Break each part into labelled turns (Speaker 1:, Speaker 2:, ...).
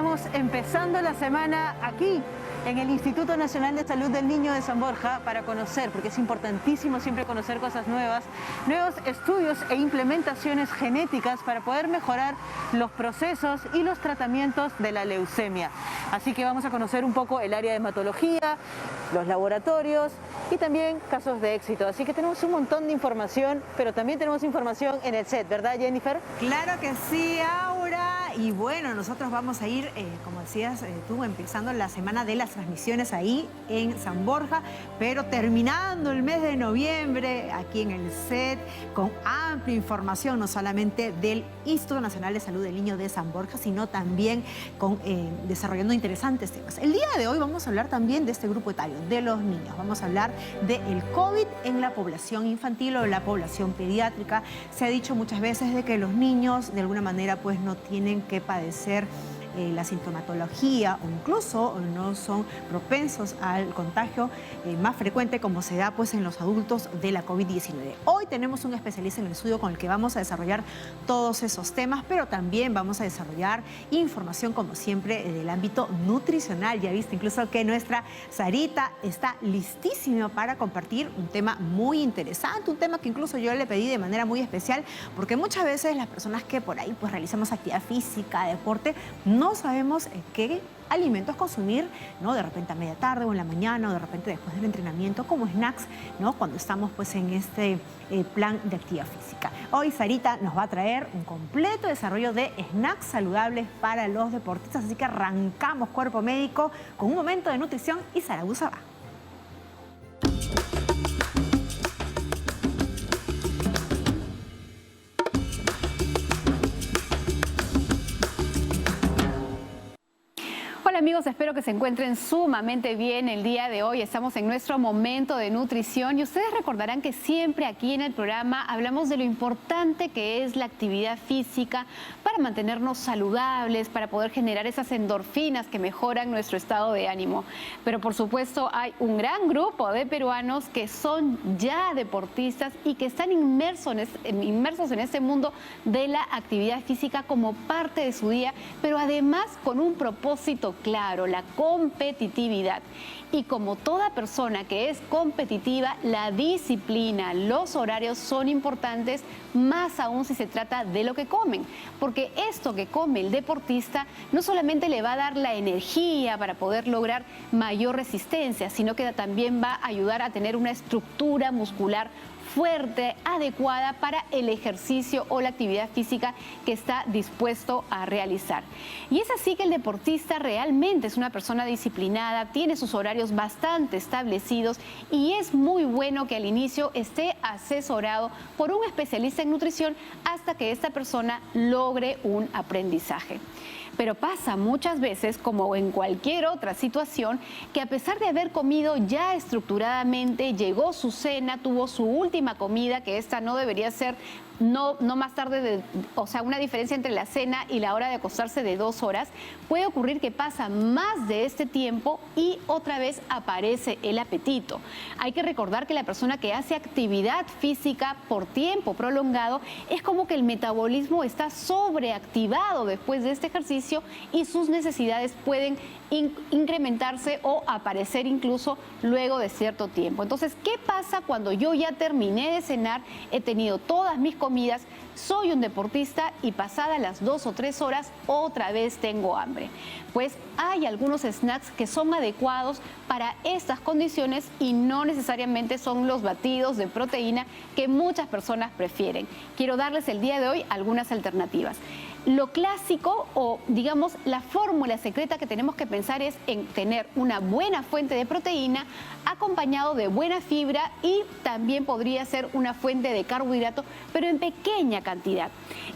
Speaker 1: estamos empezando la semana aquí, en el Instituto Nacional de Salud del Niño de San Borja, para conocer, porque es importantísimo siempre conocer cosas nuevas, nuevos estudios e implementaciones genéticas para poder mejorar los procesos y los tratamientos de la leucemia. Así que vamos a conocer un poco el área de hematología, los laboratorios y también casos de éxito. Así que tenemos un montón de información, pero también tenemos información en el set, ¿verdad, Jennifer?
Speaker 2: Claro que sí, Aura. Y bueno, nosotros vamos a ir, como decías tú, empezando la semana de las transmisiones ahí en San Borja, pero terminando el mes de noviembre aquí en el set con amplia información, no solamente del Instituto Nacional de Salud del Niño de San Borja, sino también desarrollando interesantes temas. El día de hoy vamos a hablar también de este grupo etario, de los niños. Vamos a hablar del COVID en la población infantil o la población pediátrica. Se ha dicho muchas veces de que los niños de alguna manera pues no tienen que padecer la sintomatología o incluso no son propensos al contagio más frecuente como se da pues en los adultos de la COVID-19. Hoy tenemos un especialista en el estudio con el que vamos a desarrollar todos esos temas, pero también vamos a desarrollar información como siempre del ámbito nutricional. Ya viste incluso que nuestra Sarita está listísima para compartir un tema muy interesante, un tema que incluso yo le pedí de manera muy especial, porque muchas veces las personas que por ahí pues realizamos actividad física, deporte, no sabemos qué alimentos consumir, ¿no? De repente a media tarde o en la mañana o de repente después del entrenamiento como snacks, ¿no? Cuando estamos pues en este plan de actividad física. Hoy Sarita nos va a traer un completo desarrollo de snacks saludables para los deportistas, así que arrancamos Cuerpo Médico con un momento de nutrición y Zaragoza va.
Speaker 3: Hola amigos, espero que se encuentren sumamente bien el día de hoy. Estamos en nuestro momento de nutrición y ustedes recordarán que siempre aquí en el programa hablamos de lo importante que es la actividad física para mantenernos saludables, para poder generar esas endorfinas que mejoran nuestro estado de ánimo. Pero por supuesto hay un gran grupo de peruanos que son ya deportistas y que están inmersos en este mundo de la actividad física como parte de su día, pero además con un propósito claro, la competitividad. Y como toda persona que es competitiva, la disciplina, los horarios son importantes, más aún si se trata de lo que comen. Porque esto que come el deportista no solamente le va a dar la energía para poder lograr mayor resistencia, sino que también va a ayudar a tener una estructura muscular fuerte, adecuada para el ejercicio o la actividad física que está dispuesto a realizar. Y es así que el deportista realmente es una persona disciplinada, tiene sus horarios bastante establecidos y es muy bueno que al inicio esté asesorado por un especialista en nutrición hasta que esta persona logre un aprendizaje. Pero pasa muchas veces, como en cualquier otra situación, que a pesar de haber comido ya estructuradamente, llegó su cena, tuvo su última comida, que esta no debería ser no más tarde, o sea, una diferencia entre la cena y la hora de acostarse de 2 horas, puede ocurrir que pasa más de este tiempo y otra vez aparece el apetito. Hay que recordar que la persona que hace actividad física por tiempo prolongado es como que el metabolismo está sobreactivado después de este ejercicio y sus necesidades pueden incrementarse o aparecer incluso luego de cierto tiempo. Entonces, ¿qué pasa cuando yo ya terminé de cenar, he tenido todas mis comidas, soy un deportista y pasadas las 2 o 3 horas otra vez tengo hambre? Pues hay algunos snacks que son adecuados para estas condiciones y no necesariamente son los batidos de proteína que muchas personas prefieren. Quiero darles el día de hoy algunas alternativas. Lo clásico o digamos la fórmula secreta que tenemos que pensar es en tener una buena fuente de proteína acompañado de buena fibra y también podría ser una fuente de carbohidrato, pero en pequeña cantidad.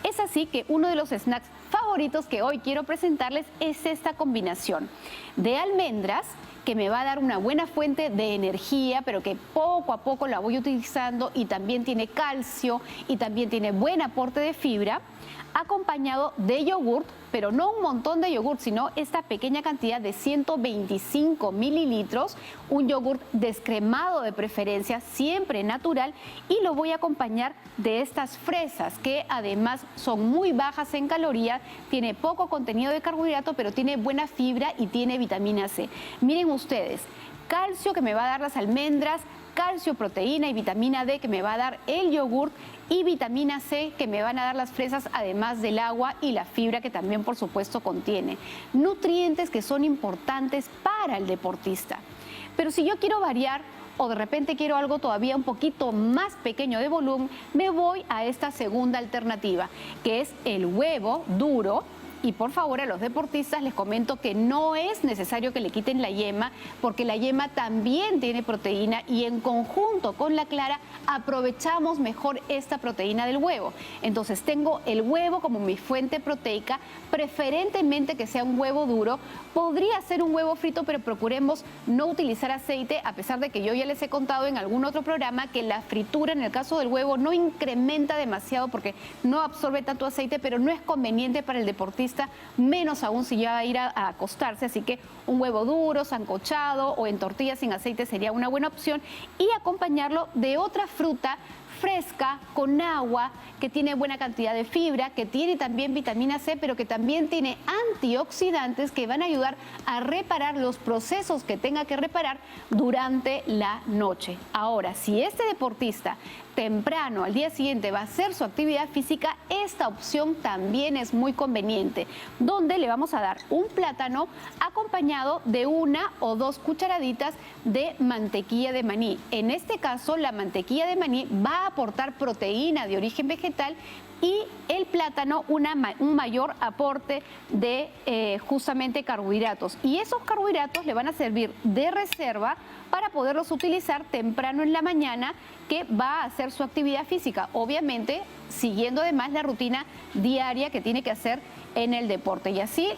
Speaker 3: Es así que uno de los snacks favoritos que hoy quiero presentarles es esta combinación de almendras, que me va a dar una buena fuente de energía, pero que poco a poco la voy utilizando y también tiene calcio y también tiene buen aporte de fibra, acompañado de yogurt pero no un montón de yogur, sino esta pequeña cantidad de 125 mililitros, un yogur descremado de preferencia, siempre natural, y lo voy a acompañar de estas fresas que además son muy bajas en calorías, tiene poco contenido de carbohidrato, pero tiene buena fibra y tiene vitamina C. Miren ustedes, calcio que me va a dar las almendras, calcio, proteína y vitamina D que me va a dar el yogur y vitamina C que me van a dar las fresas, además del agua y la fibra que también por supuesto contiene. Nutrientes que son importantes para el deportista. Pero si yo quiero variar o de repente quiero algo todavía un poquito más pequeño de volumen, me voy a esta segunda alternativa, que es el huevo duro. Y por favor, a los deportistas les comento que no es necesario que le quiten la yema, porque la yema también tiene proteína y en conjunto con la clara aprovechamos mejor esta proteína del huevo. Entonces tengo el huevo como mi fuente proteica, preferentemente que sea un huevo duro. Podría ser un huevo frito, pero procuremos no utilizar aceite, a pesar de que yo ya les he contado en algún otro programa que la fritura en el caso del huevo no incrementa demasiado porque no absorbe tanto aceite, pero no es conveniente para el deportista, menos aún si ya va a ir a acostarse. Así que un huevo duro, sancochado o en tortillas sin aceite sería una buena opción, y acompañarlo de otra fruta fresca con agua que tiene buena cantidad de fibra, que tiene también vitamina C, pero que también tiene antioxidantes que van a ayudar a reparar los procesos que tenga que reparar durante la noche. Ahora, si este deportista temprano, al día siguiente, va a hacer su actividad física, esta opción también es muy conveniente, donde le vamos a dar un plátano acompañado de 1 o 2 cucharaditas de mantequilla de maní. En este caso, la mantequilla de maní va a aportar proteína de origen vegetal y el plátano un mayor aporte de justamente carbohidratos. Y esos carbohidratos le van a servir de reserva para poderlos utilizar temprano en la mañana, que va a hacer su actividad física, obviamente siguiendo además la rutina diaria que tiene que hacer en el deporte. Y así,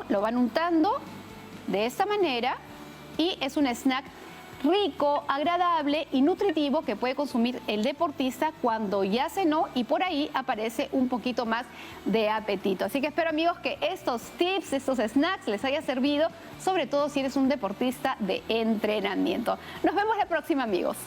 Speaker 3: lo van untando de esta manera y es un snack rico, agradable y nutritivo que puede consumir el deportista cuando ya cenó y por ahí aparece un poquito más de apetito. Así que espero, amigos, que estos tips, estos snacks les haya servido, sobre todo si eres un deportista de entrenamiento. Nos vemos la próxima, amigos.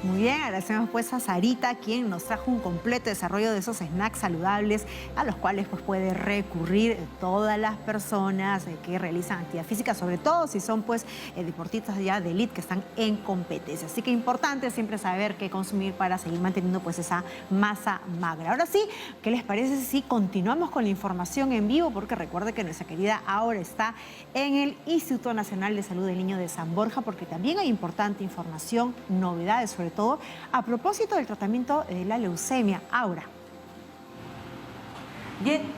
Speaker 2: Muy bien, agradecemos pues a Sarita, quien nos trajo un completo desarrollo de esos snacks saludables a los cuales pues puede recurrir todas las personas que realizan actividad física, sobre todo si son pues deportistas ya de élite que están en competencia. Así que importante siempre saber qué consumir para seguir manteniendo pues esa masa magra. Ahora sí, ¿qué les parece si continuamos con la información en vivo? Porque recuerde que nuestra querida Aura está en el Instituto Nacional de Salud del Niño de San Borja, porque también hay importante información, novedades, sobre todo a propósito del tratamiento de la leucemia. Aura.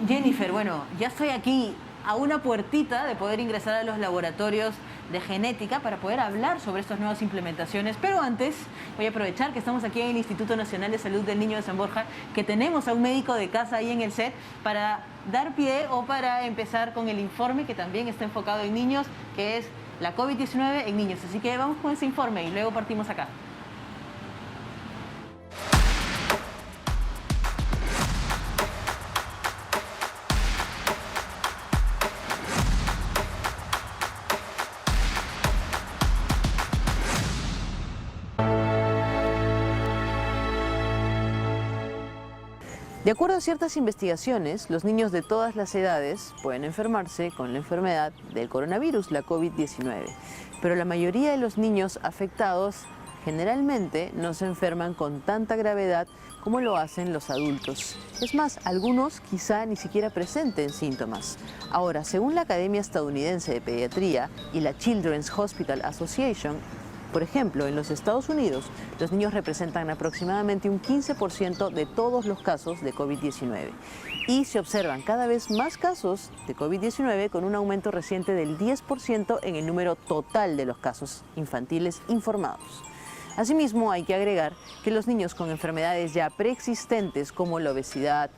Speaker 1: Jennifer, bueno, ya estoy aquí a una puertita de poder ingresar a los laboratorios de genética para poder hablar sobre estas nuevas implementaciones, pero antes voy a aprovechar que estamos aquí en el Instituto Nacional de Salud del Niño de San Borja, que tenemos a un médico de casa ahí en el set para dar pie o para empezar con el informe que también está enfocado en niños, que es la COVID-19 en niños. Así que vamos con ese informe y luego partimos acá. De acuerdo a ciertas investigaciones, los niños de todas las edades pueden enfermarse con la enfermedad del coronavirus, la COVID-19. Pero la mayoría de los niños afectados generalmente no se enferman con tanta gravedad como lo hacen los adultos. Es más, algunos quizá ni siquiera presenten síntomas. Ahora, según la Academia Estadounidense de Pediatría y la Children's Hospital Association, por ejemplo, en los Estados Unidos, los niños representan aproximadamente un 15% de todos los casos de COVID-19. Y se observan cada vez más casos de COVID-19, con un aumento reciente del 10% en el número total de los casos infantiles informados. Asimismo, hay que agregar que los niños con enfermedades ya preexistentes como la obesidad,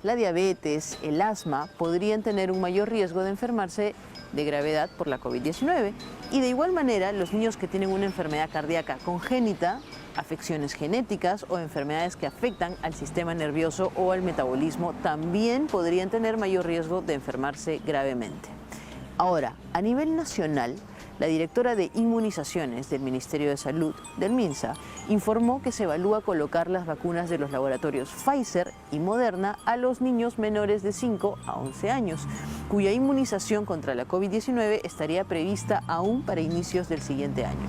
Speaker 1: la diabetes, el asma, podrían tener un mayor riesgo de enfermarse de gravedad por la COVID-19. Y de igual manera, los niños que tienen una enfermedad cardíaca congénita, Afecciones genéticas o enfermedades que afectan al sistema nervioso o al metabolismo también podrían tener mayor riesgo de enfermarse gravemente. Ahora, a nivel nacional, la directora de Inmunizaciones del Ministerio de Salud, del MINSA, informó que se evalúa colocar las vacunas de los laboratorios Pfizer y Moderna a los niños menores de 5 a 11 años, cuya inmunización contra la COVID-19 estaría prevista aún para inicios del siguiente año.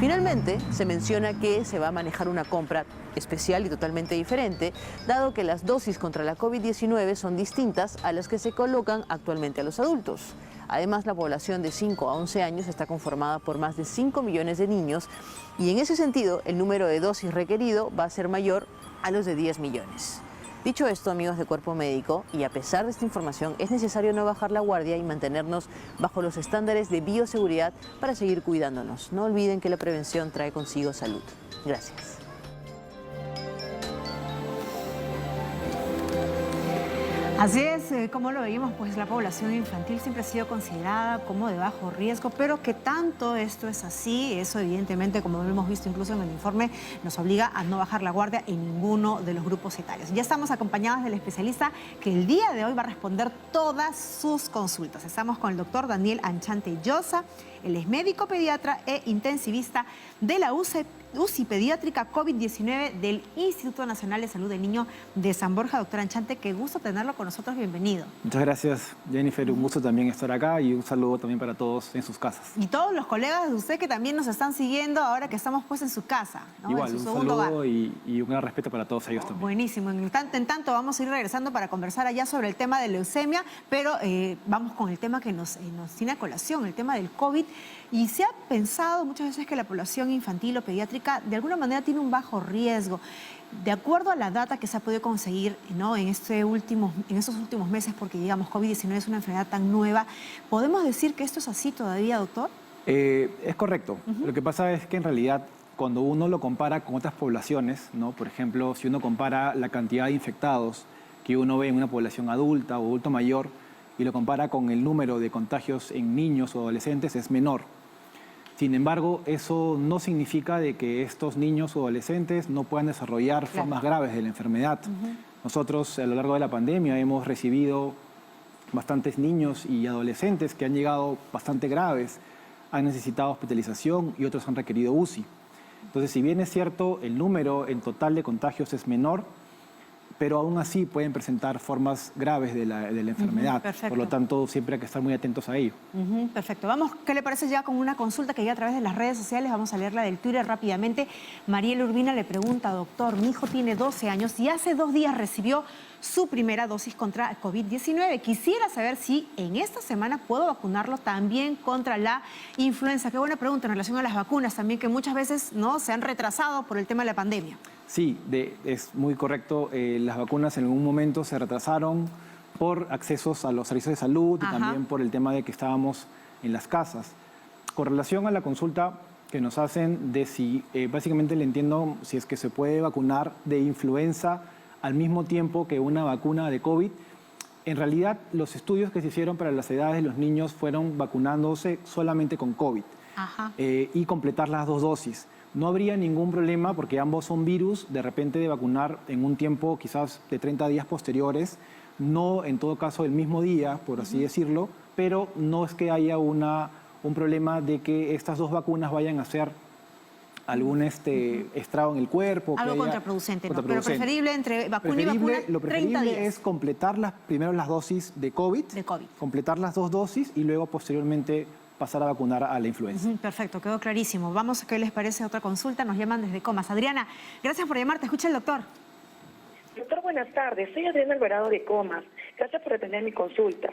Speaker 1: Finalmente, se menciona que se va a manejar una compra especial y totalmente diferente, dado que las dosis contra la COVID-19 son distintas a las que se colocan actualmente a los adultos. Además, la población de 5 a 11 años está conformada por más de 5 millones de niños y en ese sentido el número de dosis requerido va a ser mayor a los de 10 millones. Dicho esto, amigos de Cuerpo Médico, y a pesar de esta información, es necesario no bajar la guardia y mantenernos bajo los estándares de bioseguridad para seguir cuidándonos. No olviden que la prevención trae consigo salud. Gracias.
Speaker 2: Así es, como lo veíamos, pues la población infantil siempre ha sido considerada como de bajo riesgo, pero que tanto esto es así, eso evidentemente, como lo hemos visto incluso en el informe, nos obliga a no bajar la guardia en ninguno de los grupos etarios. Ya estamos acompañados del especialista que el día de hoy va a responder todas sus consultas. Estamos con el doctor Daniel Anchante Llosa. Él es médico pediatra e intensivista de la UCI Pediátrica COVID-19 del Instituto Nacional de Salud del Niño de San Borja. Doctor Anchante, qué gusto tenerlo con nosotros, bienvenido.
Speaker 4: Muchas gracias, Jennifer, un gusto también estar acá y un saludo también para todos en sus casas.
Speaker 2: Y todos los colegas de usted que también nos están siguiendo ahora que estamos pues en su casa, ¿no?
Speaker 4: Igual,
Speaker 2: en su
Speaker 4: un
Speaker 2: segundo
Speaker 4: saludo
Speaker 2: hogar.
Speaker 4: y un gran respeto para todos ellos también.
Speaker 2: Buenísimo, en tanto vamos a ir regresando para conversar allá sobre el tema de leucemia, pero vamos con el tema que nos tiene a colación, el tema del COVID. Y se ha pensado muchas veces que la población infantil o pediátrica de alguna manera tiene un bajo riesgo. De acuerdo a la data que se ha podido conseguir, ¿no?, en estos últimos meses, porque digamos COVID-19 es una enfermedad tan nueva, ¿podemos decir que esto es así todavía, doctor?
Speaker 4: Es correcto. Lo que pasa es que en realidad cuando uno lo compara con otras poblaciones, ¿no?, por ejemplo, si uno compara la cantidad de infectados que uno ve en una población adulta o adulto mayor y lo compara con el número de contagios en niños o adolescentes, es menor. Sin embargo, eso no significa de que estos niños o adolescentes no puedan desarrollar formas graves de la enfermedad. Nosotros, a lo largo de la pandemia, hemos recibido bastantes niños y adolescentes que han llegado bastante graves, han necesitado hospitalización y otros han requerido UCI. Entonces, si bien es cierto, el número en total de contagios es menor, pero aún así pueden presentar formas graves de la enfermedad. Por lo tanto, siempre hay que estar muy atentos a ello.
Speaker 2: Perfecto. Vamos, ¿qué le parece ya con una consulta que llega a través de las redes sociales? Vamos a leerla del Twitter rápidamente. Mariela Urbina le pregunta, doctor, mi hijo tiene 12 años y hace 2 días recibió su primera dosis contra COVID-19. Quisiera saber si en esta semana puedo vacunarlo también contra la influenza. Qué buena pregunta en relación a las vacunas también, que muchas veces no se han retrasado por el tema de la pandemia.
Speaker 4: Sí, es muy correcto. Las vacunas en algún momento se retrasaron por accesos a los servicios de salud y también por el tema de que estábamos en las casas. Con relación a la consulta que nos hacen de si, básicamente le entiendo si es que se puede vacunar de influenza al mismo tiempo que una vacuna de COVID. En realidad, los estudios que se hicieron para las edades de los niños fueron vacunándose solamente con COVID y completar las 2 dosis. No habría ningún problema porque ambos son virus, de repente de vacunar en un tiempo quizás de 30 días posteriores, no en todo caso el mismo día, por así decirlo, pero no es que haya un problema de que estas 2 vacunas vayan a hacer algún estrago en el cuerpo.
Speaker 2: Algo contraproducente, ¿no? Pero preferible entre vacuna y vacuna, 30 días.
Speaker 4: Lo preferible es completar primero las dosis de COVID, completar las 2 dosis y luego posteriormente pasar a vacunar a la influenza.
Speaker 2: Perfecto, quedó clarísimo. Vamos, ¿qué les parece otra consulta? Nos llaman desde Comas. Adriana, gracias por llamarte. Escucha el doctor.
Speaker 5: Doctor, buenas tardes. Soy Adriana Alvarado de Comas. Gracias por atender mi consulta.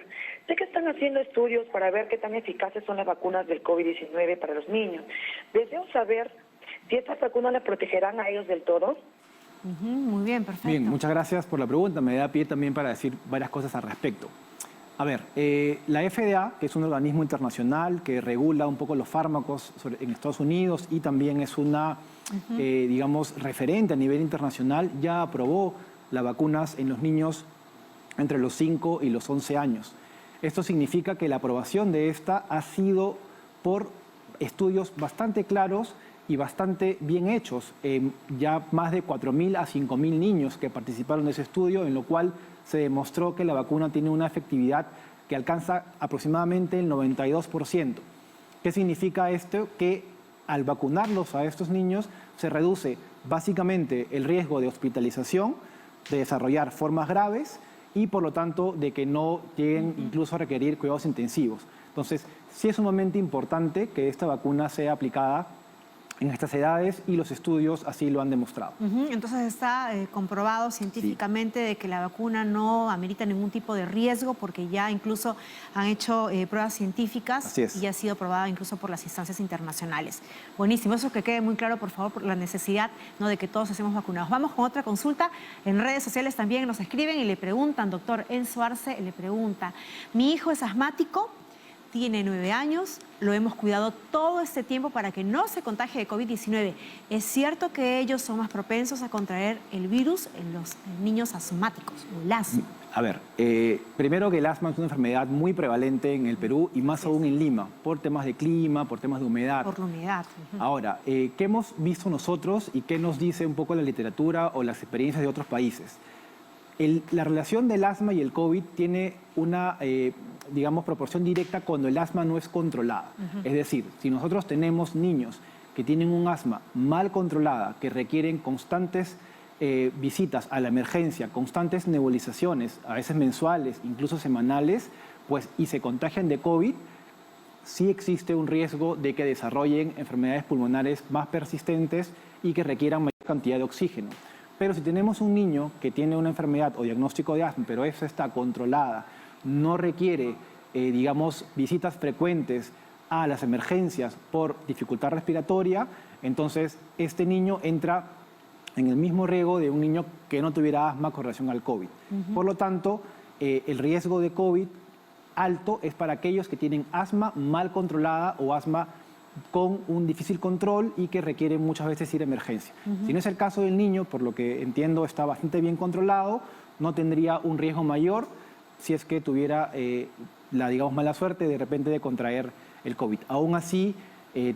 Speaker 5: Sé que están haciendo estudios para ver qué tan eficaces son las vacunas del COVID-19 para los niños. Deseo saber si estas vacunas les protegerán a ellos del todo.
Speaker 2: Muy bien, perfecto.
Speaker 4: Bien, muchas gracias por la pregunta. Me da pie también para decir varias cosas al respecto. A ver, la FDA, que es un organismo internacional que regula un poco los fármacos en Estados Unidos y también es una, digamos, referente a nivel internacional, ya aprobó las vacunas en los niños entre los 5 y los 11 años. Esto significa que la aprobación de esta ha sido por estudios bastante claros y bastante bien hechos. Ya más de 4.000 a 5.000 niños que participaron de ese estudio, en lo cual se demostró que la vacuna tiene una efectividad que alcanza aproximadamente el 92%. ¿Qué significa esto? Que al vacunarlos a estos niños se reduce básicamente el riesgo de hospitalización, de desarrollar formas graves y por lo tanto de que no lleguen incluso a requerir cuidados intensivos. Entonces, sí es sumamente importante que esta vacuna sea aplicada en estas edades y los estudios así lo han demostrado.
Speaker 2: Entonces está comprobado científicamente de que la vacuna no amerita ningún tipo de riesgo porque ya incluso han hecho pruebas científicas y ha sido aprobada incluso por las instancias internacionales. Buenísimo, eso que quede muy claro, por favor, por la necesidad, ¿no?, de que todos estemos vacunados. Vamos con otra consulta. En redes sociales también nos escriben y le preguntan, doctor Enzo Arce, le pregunta, mi hijo es asmático, tiene 9 años, lo hemos cuidado todo este tiempo para que no se contagie de COVID-19. ¿Es cierto que ellos son más propensos a contraer el virus en los niños asmáticos o el asma?
Speaker 4: A ver, primero que el asma es una enfermedad muy prevalente en el Perú y más aún en Lima, por temas de clima, por temas de humedad.
Speaker 2: Por la humedad.
Speaker 4: Ahora, ¿qué hemos visto nosotros y qué nos dice un poco la literatura o las experiencias de otros países? La relación del asma y el COVID tiene una, digamos, proporción directa cuando el asma no es controlada. Es decir, si nosotros tenemos niños que tienen un asma mal controlada, que requieren constantes visitas a la emergencia, constantes nebulizaciones, a veces mensuales, incluso semanales, pues, y se contagian de COVID, sí existe un riesgo de que desarrollen enfermedades pulmonares más persistentes y que requieran mayor cantidad de oxígeno. Pero si tenemos un niño que tiene una enfermedad o diagnóstico de asma, pero esa está controlada, no requiere, digamos, visitas frecuentes a las emergencias por dificultad respiratoria, entonces este niño entra en el mismo riesgo de un niño que no tuviera asma con relación al COVID. Por lo tanto, el riesgo de COVID alto es para aquellos que tienen asma mal controlada o asma con un difícil control y que requieren muchas veces ir a emergencia. Si no es el caso del niño, por lo que entiendo está bastante bien controlado, no tendría un riesgo mayor si es que tuviera la, digamos, mala suerte de repente de contraer el COVID. Aún así,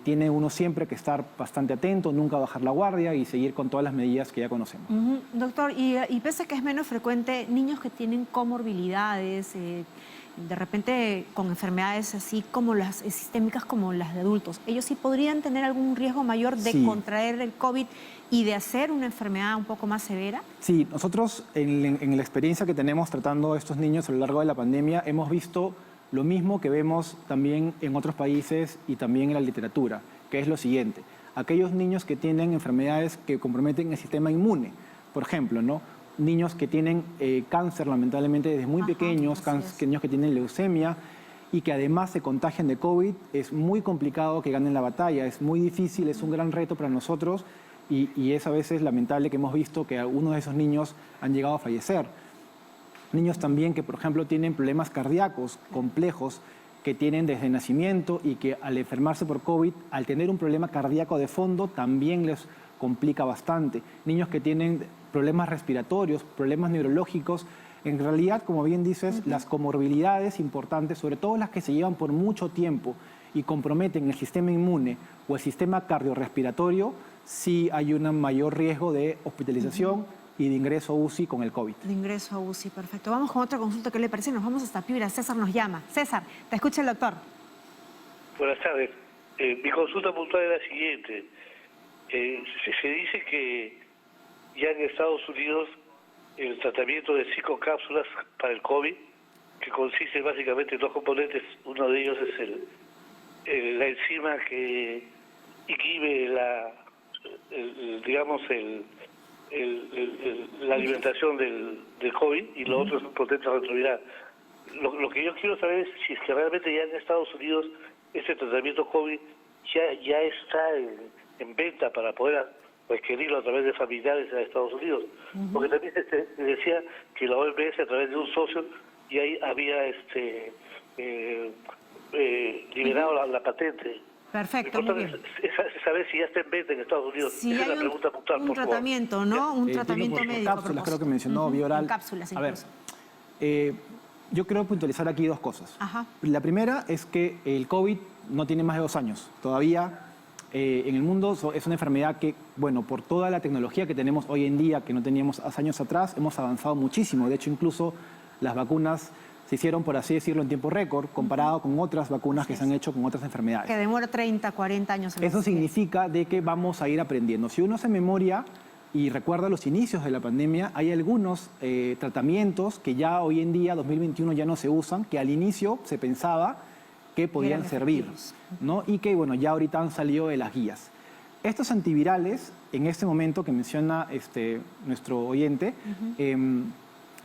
Speaker 4: tiene uno siempre que estar bastante atento, nunca bajar la guardia y seguir con todas las medidas que ya conocemos.
Speaker 2: Doctor, y pese a que es menos frecuente, niños que tienen comorbilidades, de repente con enfermedades así como las sistémicas como las de adultos, ¿ellos sí podrían tener algún riesgo mayor de contraer el COVID y de hacer una enfermedad un poco más severa?
Speaker 4: Sí, nosotros en la experiencia que tenemos tratando a estos niños a lo largo de la pandemia hemos visto lo mismo que vemos también en otros países y también en la literatura, que es lo siguiente. Aquellos niños que tienen enfermedades que comprometen el sistema inmune, por ejemplo, ¿no?, niños que tienen cáncer lamentablemente desde muy pequeños, niños que tienen leucemia y que además se contagian de COVID, es muy complicado que ganen la batalla, es muy difícil, es un gran reto para nosotros y es a veces lamentable que hemos visto que algunos de esos niños han llegado a fallecer. Niños también que, por ejemplo, tienen problemas cardíacos complejos que tienen desde nacimiento y que al enfermarse por COVID, al tener un problema cardíaco de fondo, también les complica bastante. Niños que tienen problemas respiratorios, problemas neurológicos. En realidad, como bien dices, las comorbilidades importantes, sobre todo las que se llevan por mucho tiempo y comprometen el sistema inmune o el sistema cardiorrespiratorio, sí hay un mayor riesgo de hospitalización y de ingreso a UCI con el COVID.
Speaker 2: De ingreso a UCI, perfecto. Vamos con otra consulta. ¿Qué le parece? Nos vamos hasta Piura. César nos llama. César, te escucha el doctor.
Speaker 6: Buenas tardes. Mi consulta puntual es la siguiente. Se dice que ya en Estados Unidos el tratamiento de 5 cápsulas para el COVID, que consiste básicamente en 2 componentes, uno de ellos es la enzima que inhibe la alimentación del COVID y lo otro es un potente retroviral. Lo que yo quiero saber es si es que realmente ya en Estados Unidos ese tratamiento COVID ya está en venta para poder adquirirlo a través de familiares en Estados Unidos. Porque también se decía que la OMS a través de un socio ya había liberado la patente.
Speaker 2: Perfecto, muy bien.
Speaker 6: Es saber si ya está en venta en Estados Unidos.
Speaker 2: Si
Speaker 6: esa
Speaker 2: hay
Speaker 6: es la pregunta puntual,
Speaker 2: un tratamiento, ¿no? Un tratamiento médico.
Speaker 4: Cápsulas, creo que mencionó, vía oral.
Speaker 2: Cápsulas,
Speaker 4: a ver, yo quiero puntualizar aquí 2 cosas. La primera es que el COVID no tiene más de 2 años. Todavía en el mundo es una enfermedad que, bueno, por toda la tecnología que tenemos hoy en día, que no teníamos hace años atrás, hemos avanzado muchísimo. De hecho, incluso las vacunas se hicieron, por así decirlo, en tiempo récord, comparado con otras vacunas que se han hecho con otras enfermedades.
Speaker 2: Que demora 30, 40 años.
Speaker 4: Eso significa de que vamos a ir aprendiendo. Si uno hace memoria y recuerda los inicios de la pandemia, hay algunos tratamientos que ya hoy en día, 2021, ya no se usan, que al inicio se pensaba que podían servir, ¿no? Y que, bueno, ya ahorita han salido de las guías. Estos antivirales, en este momento que menciona nuestro oyente,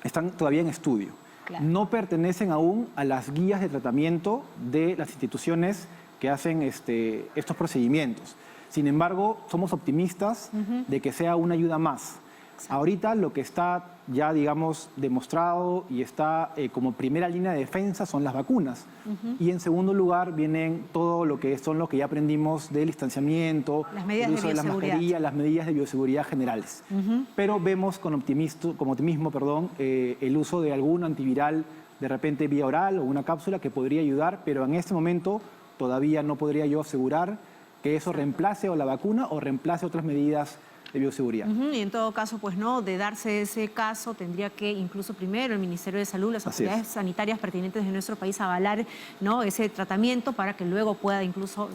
Speaker 4: están todavía en estudio. Claro. No pertenecen aún a las guías de tratamiento de las instituciones que hacen estos procedimientos. Sin embargo, somos optimistas de que sea una ayuda más. Exacto. Ahorita lo que está ya, digamos, demostrado y está como primera línea de defensa son las vacunas. Y en segundo lugar vienen todo lo que son lo que ya aprendimos del distanciamiento, el uso de las mascarillas, las medidas de bioseguridad generales. Pero vemos con optimismo, el uso de algún antiviral, de repente vía oral o una cápsula que podría ayudar, pero en este momento todavía no podría yo asegurar que eso reemplace o la vacuna o reemplace otras medidas de bioseguridad.
Speaker 2: Y en todo caso, pues no, de darse ese caso, tendría que incluso primero el Ministerio de Salud, las autoridades sanitarias pertinentes de nuestro país avalar, ¿no?, ese tratamiento para que luego pueda incluso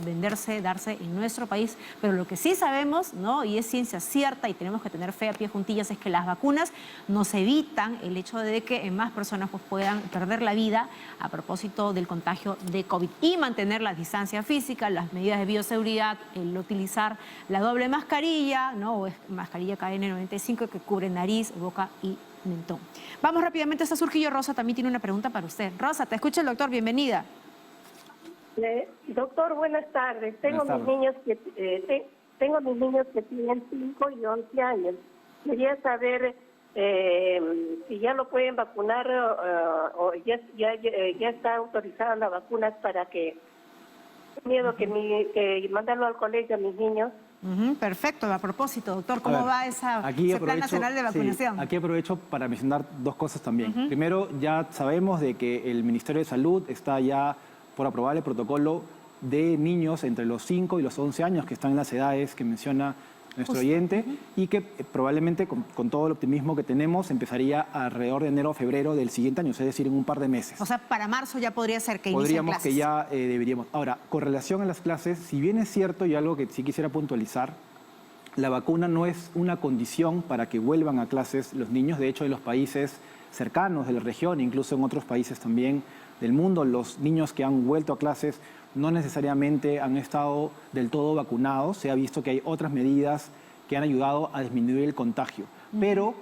Speaker 2: darse en nuestro país. Pero lo que sí sabemos, ¿no?, y es ciencia cierta y tenemos que tener fe a pie juntillas, es que las vacunas nos evitan el hecho de que en más personas pues, puedan perder la vida a propósito del contagio de COVID. Y mantener la distancia física, las medidas de bioseguridad, el utilizar la doble mascarilla, ¿no?, mascarilla KN95 que cubre nariz, boca y mentón. Vamos rápidamente hasta Surquillo. Rosa también tiene una pregunta para usted. Rosa, te escucha el doctor, bienvenida.
Speaker 7: Doctor, buenas tardes. Tengo mis niños que tienen 5 y 11 años. Quería saber si ya lo pueden vacunar o ya está autorizada la vacuna para que miedo que mandarlo al colegio a mis niños.
Speaker 2: Perfecto. A propósito, doctor, ¿cómo va ese Plan Nacional de Vacunación?
Speaker 4: Sí, aquí aprovecho para mencionar dos cosas también. Primero, ya sabemos de que el Ministerio de Salud está ya por aprobar el protocolo de niños entre los 5 y los 11 años que están en las edades que menciona nuestro oyente y que probablemente con todo el optimismo que tenemos empezaría alrededor de enero o febrero del siguiente año, es decir, en un par de meses.
Speaker 2: O sea, para marzo ya podría ser que inicien clases.
Speaker 4: Que ya deberíamos. Ahora, con relación a las clases, si bien es cierto y algo que sí quisiera puntualizar, la vacuna no es una condición para que vuelvan a clases los niños. De hecho, en los países cercanos de la región, incluso en otros países también del mundo, los niños que han vuelto a clases no necesariamente han estado del todo vacunados. Se ha visto que hay otras medidas que han ayudado a disminuir el contagio. Pero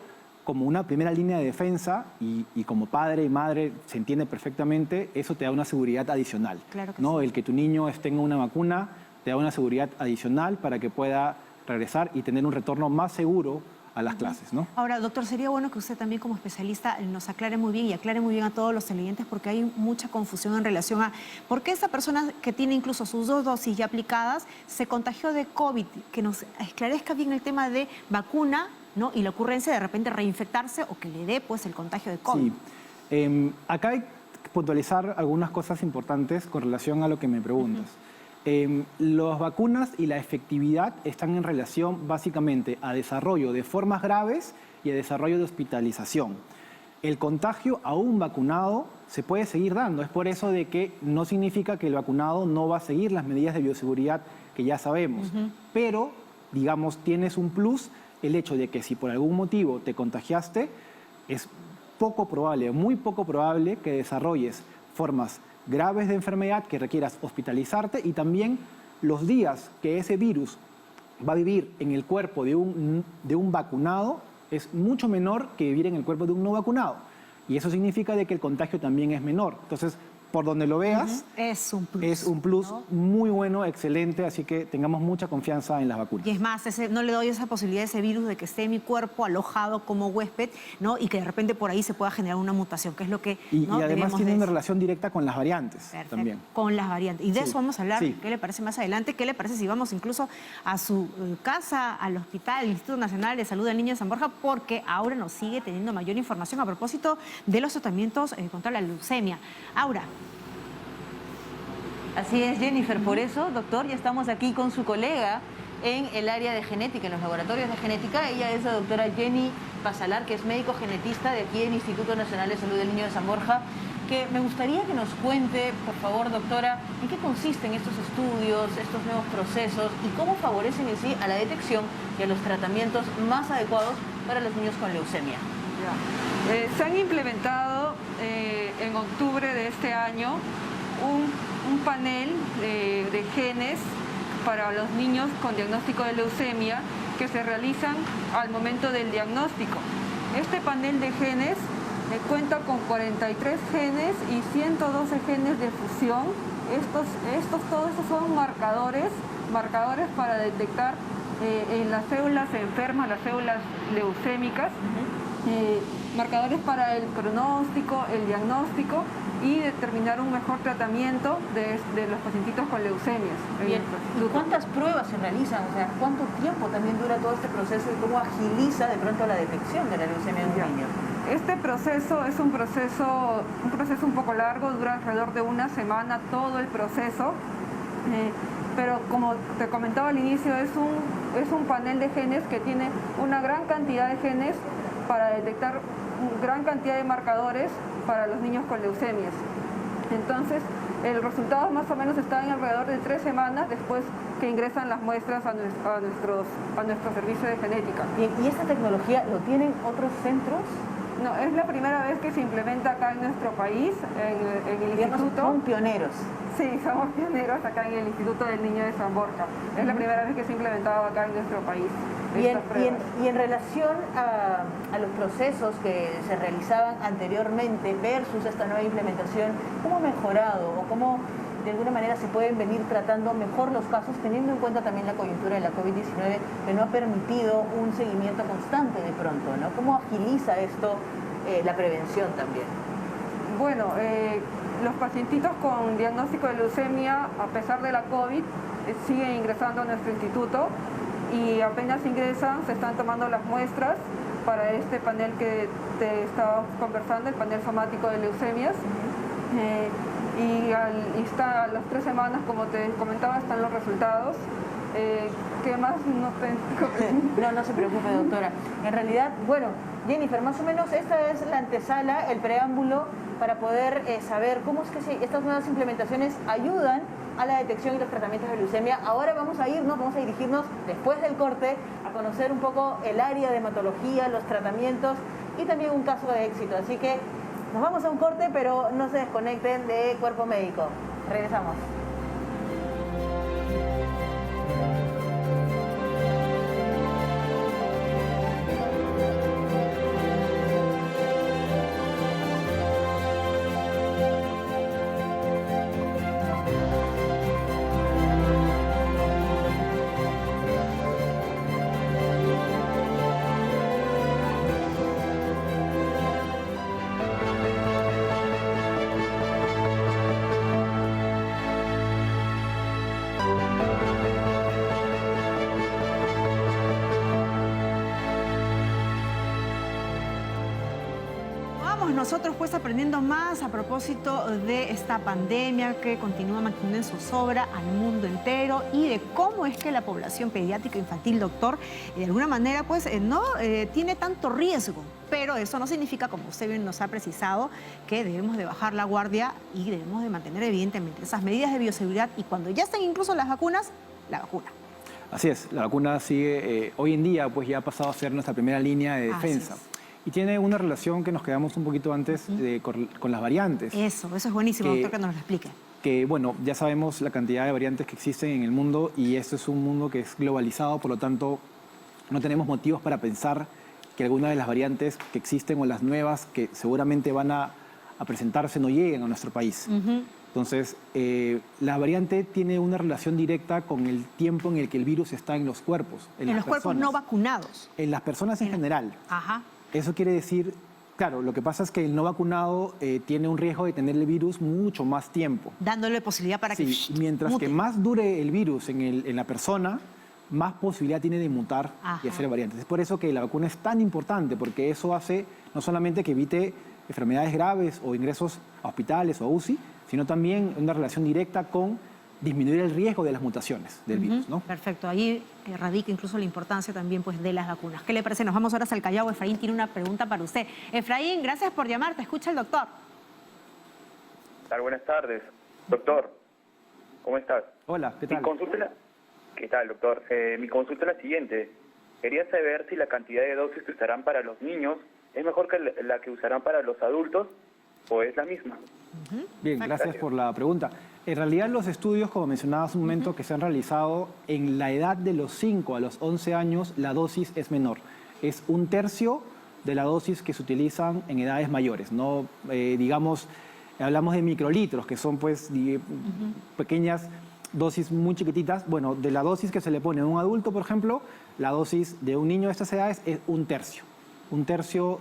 Speaker 4: como una primera línea de defensa y como padre y madre se entiende perfectamente, eso te da una seguridad adicional.
Speaker 2: Claro que
Speaker 4: ¿no?
Speaker 2: sí.
Speaker 4: El que tu niño tenga una vacuna te da una seguridad adicional para que pueda regresar y tener un retorno más seguro a las clases, ¿no?
Speaker 2: Ahora, doctor, sería bueno que usted también como especialista nos aclare muy bien y aclare muy bien a todos los televidentes porque hay mucha confusión en relación a por qué esa persona que tiene incluso sus 2 dosis ya aplicadas se contagió de COVID, que nos esclarezca bien el tema de vacuna, ¿no?, y la ocurrencia de repente reinfectarse o que le dé pues el contagio de COVID.
Speaker 4: Sí. Acá hay que puntualizar algunas cosas importantes con relación a lo que me preguntas. Las vacunas y la efectividad están en relación básicamente a desarrollo de formas graves y a desarrollo de hospitalización. El contagio a un vacunado se puede seguir dando. Es por eso de que no significa que el vacunado no va a seguir las medidas de bioseguridad que ya sabemos. Pero, digamos, tienes un plus el hecho de que si por algún motivo te contagiaste, es poco probable, muy poco probable que desarrolles formas graves de enfermedad que requieras hospitalizarte y también los días que ese virus va a vivir en el cuerpo de un vacunado es mucho menor que vivir en el cuerpo de un no vacunado. Y eso significa de que el contagio también es menor. Entonces, por donde lo veas,
Speaker 2: es un plus.
Speaker 4: Es un plus,
Speaker 2: ¿no?,
Speaker 4: muy bueno, excelente, así que tengamos mucha confianza en las vacunas.
Speaker 2: Y es más, no le doy esa posibilidad a ese virus de que esté en mi cuerpo alojado como huésped, ¿no?, y que de repente por ahí se pueda generar una mutación, que es lo que
Speaker 4: y además tiene una relación directa con las variantes.
Speaker 2: Perfecto.
Speaker 4: También.
Speaker 2: Con las variantes. Y de eso vamos a hablar.
Speaker 4: Sí.
Speaker 2: ¿Qué le parece más adelante? ¿Qué le parece si vamos incluso a su casa, al hospital, al Instituto Nacional de Salud del Niño de San Borja? Porque Aura nos sigue teniendo mayor información a propósito de los tratamientos contra la leucemia. Aura.
Speaker 1: Así es, Jennifer. Por eso, doctor, ya estamos aquí con su colega en el área de genética, en los laboratorios de genética. Ella es la doctora Jenny Pasalar, que es médico genetista de aquí del Instituto Nacional de Salud del Niño de San Borja, que me gustaría que nos cuente, por favor, doctora, en qué consisten estos estudios, estos nuevos procesos y cómo favorecen en sí a la detección y a los tratamientos más adecuados para los niños con leucemia.
Speaker 8: Se han implementado en octubre de este año un panel de genes para los niños con diagnóstico de leucemia que se realizan al momento del diagnóstico. Este panel de genes cuenta con 43 genes y 112 genes de fusión. Todos estos son marcadores para detectar en las células enfermas, las células leucémicas, marcadores para el pronóstico, el diagnóstico y determinar un mejor tratamiento de los pacientitos con leucemias.
Speaker 1: Bien. ¿Cuántas pruebas se realizan? O sea, ¿cuánto tiempo también dura todo este proceso y cómo agiliza de pronto la detección de la leucemia en un niño?
Speaker 8: Este proceso es un proceso un poco largo, dura alrededor de una semana todo el proceso, pero como te comentaba al inicio, es un panel de genes que tiene una gran cantidad de genes para detectar gran cantidad de marcadores para los niños con leucemias. Entonces, el resultado más o menos está en alrededor de 3 semanas después que ingresan las muestras a nuestro servicio de genética.
Speaker 1: ¿Y esta tecnología lo tienen otros centros?
Speaker 8: No, es la primera vez que se implementa acá en nuestro país, en el instituto.
Speaker 1: Son pioneros.
Speaker 8: Sí, somos pioneros acá en el Instituto del Niño de San Borja. Es la primera vez que se ha implementado acá en nuestro país.
Speaker 1: Y en relación a los procesos que se realizaban anteriormente versus esta nueva implementación, ¿cómo ha mejorado o cómo de alguna manera se pueden venir tratando mejor los casos, teniendo en cuenta también la coyuntura de la COVID-19 que no ha permitido un seguimiento constante de pronto, ¿no? ¿Cómo agiliza esto la prevención también?
Speaker 8: Bueno, los pacientitos con diagnóstico de leucemia, a pesar de la COVID, siguen ingresando a nuestro instituto y apenas ingresan, se están tomando las muestras para este panel que te estaba conversando, el panel somático de leucemias. Y está a las 3 semanas, como te comentaba, están los resultados. ¿Qué más?
Speaker 1: No se preocupe, doctora. En realidad, bueno, Jennifer, más o menos esta es la antesala, el preámbulo para poder saber cómo es que estas nuevas implementaciones ayudan a la detección y los tratamientos de leucemia. Ahora vamos a dirigirnos después del corte a conocer un poco el área de hematología, los tratamientos y también un caso de éxito. Así que nos vamos a un corte, pero no se desconecten de Cuerpo Médico. Regresamos.
Speaker 2: Nosotros pues aprendiendo más a propósito de esta pandemia que continúa manteniendo en zozobra al mundo entero y de cómo es que la población pediátrica infantil, doctor, de alguna manera pues no tiene tanto riesgo. Pero eso no significa, como usted bien nos ha precisado, que debemos de bajar la guardia y debemos de mantener evidentemente esas medidas de bioseguridad y cuando ya estén incluso las vacunas, la vacuna.
Speaker 4: Así es, la vacuna sigue, hoy en día pues ya ha pasado a ser nuestra primera línea de defensa. Y tiene una relación que nos quedamos un poquito antes con las variantes.
Speaker 2: Eso es buenísimo, doctor, que nos lo explique.
Speaker 4: Que, bueno, ya sabemos la cantidad de variantes que existen en el mundo y esto es un mundo que es globalizado, por lo tanto, no tenemos motivos para pensar que alguna de las variantes que existen o las nuevas que seguramente van a presentarse no lleguen a nuestro país. Entonces, la variante tiene una relación directa con el tiempo en el que el virus está en los cuerpos.
Speaker 2: En los cuerpos no vacunados.
Speaker 4: En las personas en general.
Speaker 2: Ajá.
Speaker 4: Eso quiere decir, claro, lo que pasa es que el no vacunado tiene un riesgo de tener el virus mucho más tiempo.
Speaker 2: Dándole posibilidad para que
Speaker 4: mientras
Speaker 2: mute.
Speaker 4: que más dure el virus en la persona, más posibilidad tiene de mutar y hacer variantes. Es por eso que la vacuna es tan importante, porque eso hace no solamente que evite enfermedades graves o ingresos a hospitales o a UCI, sino también una relación directa con disminuir el riesgo de las mutaciones del virus, ¿no?
Speaker 2: Perfecto, ahí radica incluso la importancia también pues, de las vacunas. ¿Qué le parece? Nos vamos ahora al Callao. Efraín tiene una pregunta para usted. Efraín, gracias por llamar, te escucha el doctor.
Speaker 9: Buenas tardes, doctor. ¿Cómo estás?
Speaker 4: Hola, ¿qué tal?
Speaker 9: ¿Qué tal, doctor? Mi consulta es la siguiente. Quería saber si la cantidad de dosis que usarán para los niños es mejor que la que usarán para los adultos o es la misma.
Speaker 4: Bien, gracias por la pregunta. En realidad los estudios, como mencionaba hace un momento, que se han realizado en la edad de los 5 a los 11 años, la dosis es menor. Es 1/3 de la dosis que se utilizan en edades mayores. No, digamos, hablamos de microlitros, que son pues pequeñas dosis muy chiquititas. Bueno, de la dosis que se le pone a un adulto, por ejemplo, la dosis de un niño de estas edades es 1/3. 1/3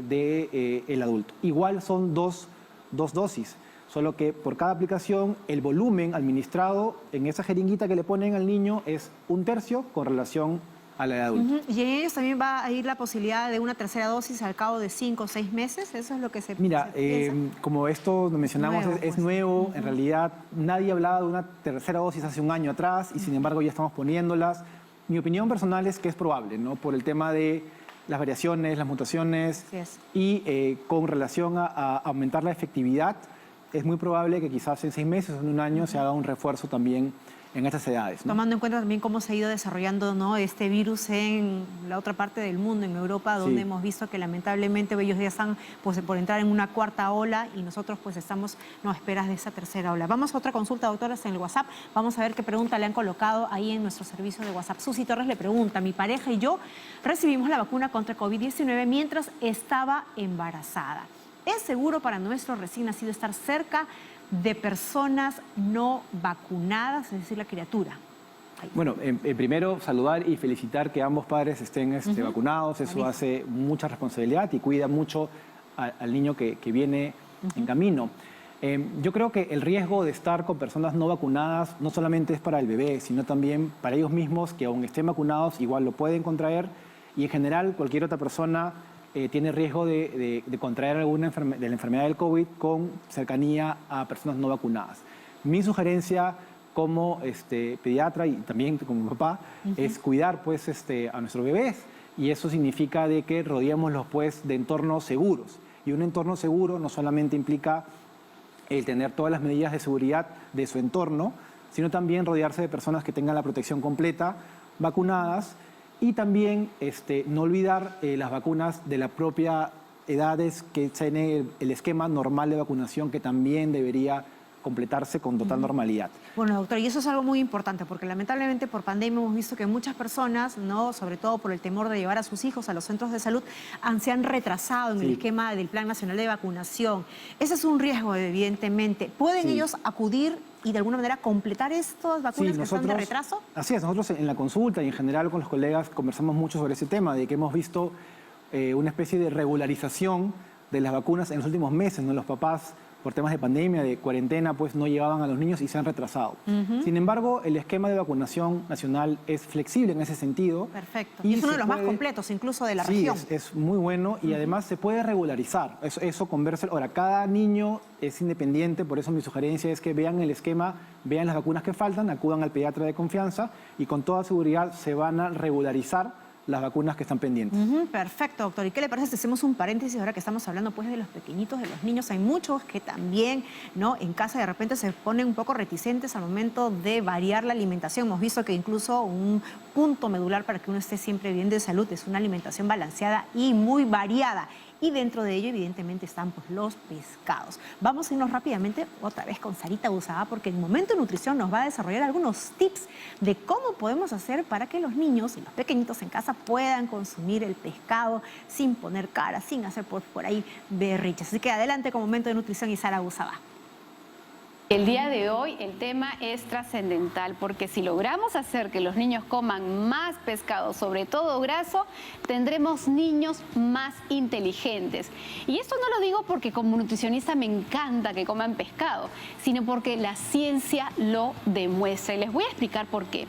Speaker 4: del adulto. Igual son dos dosis, solo que por cada aplicación el volumen administrado en esa jeringuita que le ponen al niño es 1/3 con relación a la de adulto.
Speaker 2: ¿Y en ellos también va a ir la posibilidad de una tercera dosis al cabo de 5 o 6 meses? ¿Eso es lo que se
Speaker 4: Mira,
Speaker 2: piensa?
Speaker 4: como esto lo mencionamos, es nuevo, en realidad nadie hablaba de una tercera dosis hace un año atrás y sin embargo ya estamos poniéndolas. Mi opinión personal es que es probable, ¿no? Por el tema de las variaciones, las mutaciones y con relación a aumentar la efectividad, es muy probable que quizás en 6 meses o en un año se haga un refuerzo también en estas edades, ¿no?
Speaker 2: Tomando en cuenta también cómo se ha ido desarrollando, ¿no?, este virus en la otra parte del mundo, en Europa, donde hemos visto que lamentablemente ellos ya están pues, por entrar en una cuarta ola y nosotros pues estamos a esperas de esa tercera ola. Vamos a otra consulta, doctoras, en el WhatsApp. Vamos a ver qué pregunta le han colocado ahí en nuestro servicio de WhatsApp. Susi Torres le pregunta: mi pareja y yo recibimos la vacuna contra COVID-19 mientras estaba embarazada. ¿Es seguro para nuestro recién nacido estar cerca de personas no vacunadas, es decir, la criatura?
Speaker 4: Bueno, primero saludar y felicitar que ambos padres estén vacunados. Eso hace mucha responsabilidad y cuida mucho al niño que viene en camino. Yo creo que el riesgo de estar con personas no vacunadas no solamente es para el bebé, sino también para ellos mismos, que aun estén vacunados igual lo pueden contraer, y en general cualquier otra persona tiene riesgo de contraer alguna de la enfermedad del COVID con cercanía a personas no vacunadas. Mi sugerencia como pediatra y también como papá es cuidar pues, a nuestros bebés, y eso significa de que rodeémoslos pues, de entornos seguros. Y un entorno seguro no solamente implica el tener todas las medidas de seguridad de su entorno, sino también rodearse de personas que tengan la protección completa, vacunadas. Y también no olvidar las vacunas de la propia edades que tiene el esquema normal de vacunación, que también debería completarse con total normalidad.
Speaker 2: Bueno, doctor, y eso es algo muy importante, porque lamentablemente por pandemia hemos visto que muchas personas, ¿no?, sobre todo por el temor de llevar a sus hijos a los centros de salud, se han retrasado en el esquema del Plan Nacional de Vacunación. Ese es un riesgo, evidentemente. ¿Pueden ellos acudir y de alguna manera completar estas vacunas que están de retraso?
Speaker 4: Así es, nosotros en la consulta y en general con los colegas conversamos mucho sobre ese tema, de que hemos visto una especie de regularización de las vacunas en los últimos meses, ¿no? Los papás, por temas de pandemia, de cuarentena, pues no llevaban a los niños y se han retrasado. Sin embargo, el esquema de vacunación nacional es flexible en ese sentido.
Speaker 2: Perfecto. Y es uno de los más completos, incluso de la región.
Speaker 4: Sí, es muy bueno y además se puede regularizar. Eso conversa. Ahora, cada niño es independiente, por eso mi sugerencia es que vean el esquema, vean las vacunas que faltan, acudan al pediatra de confianza y con toda seguridad se van a regularizar las vacunas que están pendientes.
Speaker 2: Perfecto, doctor. ¿Y qué le parece si hacemos un paréntesis ahora que estamos hablando pues de los pequeñitos, de los niños? Hay muchos que también, ¿no?, en casa de repente se ponen un poco reticentes al momento de variar la alimentación. Hemos visto que incluso un punto medular para que uno esté siempre bien de salud es una alimentación balanceada y muy variada. Y dentro de ello, evidentemente, están pues, los pescados. Vamos a irnos rápidamente otra vez con Sarita Busaba, porque en Momento de Nutrición nos va a desarrollar algunos tips de cómo podemos hacer para que los niños y los pequeñitos en casa puedan consumir el pescado sin poner cara, sin hacer por ahí berriches. Así que adelante con Momento de Nutrición y Sara Busaba.
Speaker 3: El día de hoy el tema es trascendental porque si logramos hacer que los niños coman más pescado, sobre todo graso, tendremos niños más inteligentes. Y esto no lo digo porque como nutricionista me encanta que coman pescado, sino porque la ciencia lo demuestra. Y les voy a explicar por qué.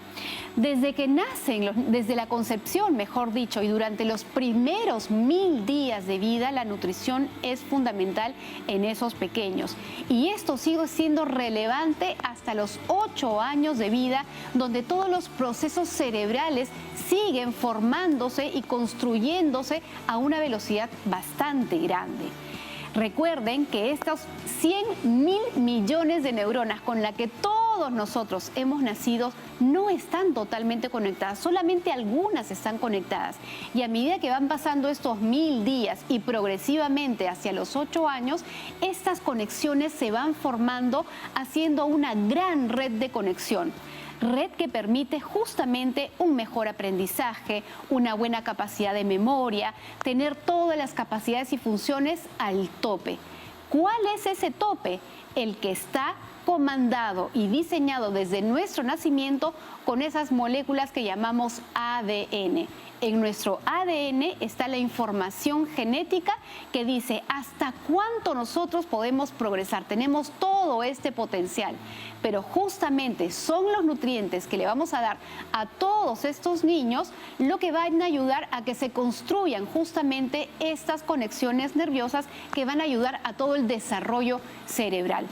Speaker 3: Desde que nacen, desde la concepción, mejor dicho, y durante los primeros 1000 días de vida, la nutrición es fundamental en esos pequeños. Y esto sigue siendo relevante hasta los 8 años de vida, donde todos los procesos cerebrales siguen formándose y construyéndose a una velocidad bastante grande. Recuerden que estos 100.000 millones de neuronas con las que todos nosotros hemos nacido no están totalmente conectadas, solamente algunas están conectadas. Y a medida que van pasando estos 1000 días y progresivamente hacia los 8 años, estas conexiones se van formando haciendo una gran red de conexión. Red que permite justamente un mejor aprendizaje, una buena capacidad de memoria, tener todas las capacidades y funciones al tope. ¿Cuál es ese tope? El que está comandado y diseñado desde nuestro nacimiento con esas moléculas que llamamos ADN. En nuestro ADN está la información genética que dice hasta cuánto nosotros podemos progresar. Tenemos todo este potencial, pero justamente son los nutrientes que le vamos a dar a todos estos niños lo que van a ayudar a que se construyan justamente estas conexiones nerviosas que van a ayudar a todo el desarrollo cerebral.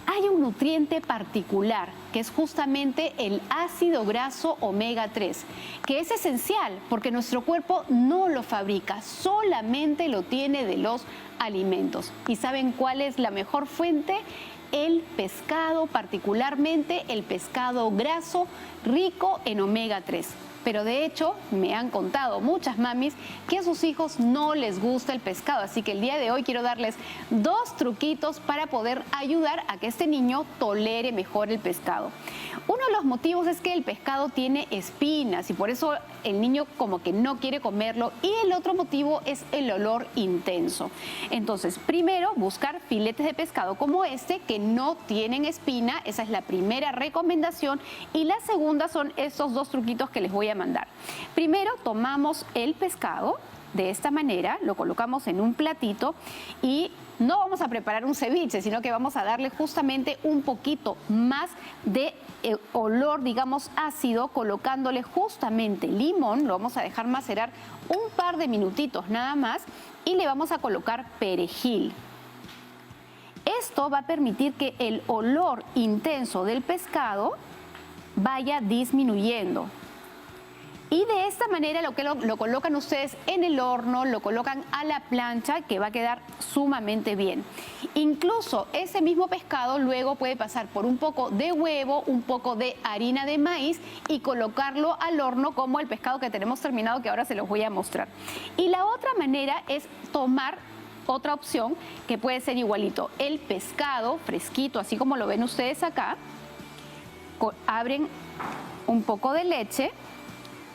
Speaker 3: Hay un nutriente particular que es justamente el ácido graso omega 3, que es esencial porque nuestro cuerpo no lo fabrica, solamente lo tiene de los alimentos. ¿Y saben cuál es la mejor fuente? El pescado, particularmente el pescado graso rico en omega 3. Pero de hecho me han contado muchas mamis que a sus hijos no les gusta el pescado. Así que el día de hoy quiero darles 2 truquitos para poder ayudar a que este niño tolere mejor el pescado. Uno de los motivos es que el pescado tiene espinas y por eso el niño como que no quiere comerlo. Y el otro motivo es el olor intenso. Entonces, primero buscar filetes de pescado como este que no tienen espina. Esa es la primera recomendación. Y la segunda son estos 2 truquitos que les voy a mandar. Primero tomamos el pescado de esta manera, lo colocamos en un platito y no vamos a preparar un ceviche, sino que vamos a darle justamente un poquito más de olor, digamos, ácido, colocándole justamente limón, lo vamos a dejar macerar un par de minutitos nada más y le vamos a colocar perejil. Esto va a permitir que el olor intenso del pescado vaya disminuyendo. Y de esta manera lo colocan ustedes en el horno, lo colocan a la plancha, que va a quedar sumamente bien. Incluso ese mismo pescado luego puede pasar por un poco de huevo, un poco de harina de maíz y colocarlo al horno como el pescado que tenemos terminado, que ahora se los voy a mostrar. Y la otra manera es tomar otra opción que puede ser igualito. El pescado fresquito, así como lo ven ustedes acá, abren un poco de leche,